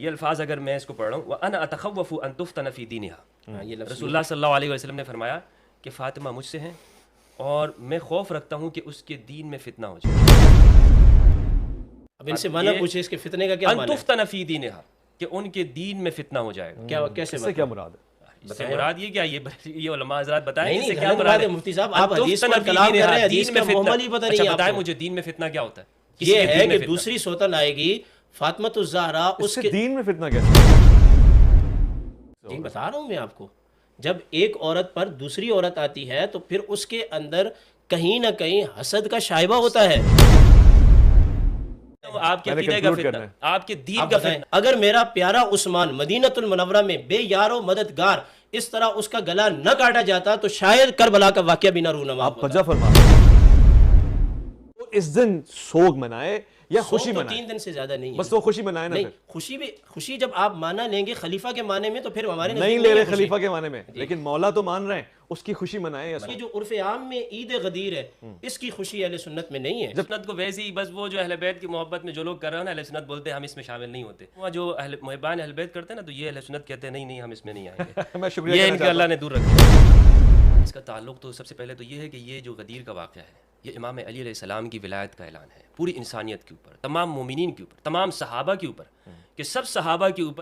یہ الفاظ اگر میں اس کو پڑھ رہا ہوں وَأَنَا أَتَخَوَّفُ أَن تُفْتَنَ فِي دِينِهَا، یہ لفظ رسول اللہ صلی اللہ علیہ وسلم نے فرمایا کہ فاطمہ مجھ سے ہیں اور میں خوف رکھتا ہوں کہ اس کے دین میں فتنہ ہو جائے. اب ان سے معنی پوچھے اس کے فتنے کا کیا ان معنی ہے؟ تفتن فی دینہا، کہ ان کے دین میں فتنہ ہو جائے گا. کیا کیسے اس سے کیا مراد ہے؟ اس سے مراد یہ کیا، یہ علماء حضرات بتائیں اس سے کیا غلط مراد بات ہے مفتی صاحب، آپ حدیث پر کلام کر رہے ہیں، حدیث کا محمل ہی پتہ نہیں اچھا ہے بتائیں آپ کو. مجھے دین میں فتنہ کیا ہوتا ہے؟ یہ ہے کہ دوسری سوتن آئے گی فاطمۃ الزہرا، اس اس سے کے دین میں فتنہ کیسے؟ دین بتا رہا ہوں میں آپ کو. جب ایک عورت پر دوسری عورت آتی ہے تو پھر اس کے اندر کہیں نہ کہیں حسد کا شائبہ ہوتا ہے. آپ کے عقیدے کا فتنہ، آپ کے دین کا فتنہ. اگر میرا پیارا عثمان مدینۃ المنورہ میں بے یار و مددگار اس طرح اس کا گلا نہ کاٹا جاتا تو شاید کربلا کا واقعہ بھی نہ رونما آپ ہوتا. وجہ فرما اس دن سوگ منائے یا خوشی تو منائے؟ 3 دن سے زیادہ نہیں ہے. بس تو خوشی منائے نا. نہیں، پھر خوشی جب آپ مانا لیں گے خلیفہ کے معنی میں تو پھر ہمارے نہیں لے رہے خلیفہ کے معنی میں، لیکن مولا تو مان رہے ہیں، اس کی خوشی منائے. یہ جو عرف عام میں عید غدیر ہے اس کی خوشی اہل سنت میں نہیں ہے. سنت کو ویسے ہی بس وہ جو اہل بیت کی محبت میں جو لوگ کر رہے ہیں نا، اہل سنت بولتے ہیں ہم اس میں شامل نہیں ہوتے. وہ جو محبان اہل بیت کرتے ہیں نا تو یہ اہل سنت کہتے ہیں نہیں نہیں ہم اس میں نہیں آئیں گے. میں شکریہ یہ کہنا ان کے چاہتا اللہ نے دور رکھا. اس کا تعلق تو سب سے پہلے تو یہ ہے کہ یہ جو غدیر کا واقعہ ہے یہ امام علی علیہ السلام کی ولایت کا اعلان ہے پوری انسانیت کے اوپر، تمام مومنین کے اوپر، تمام صحابہ کے اوپر، کہ سب صحابہ کے اوپر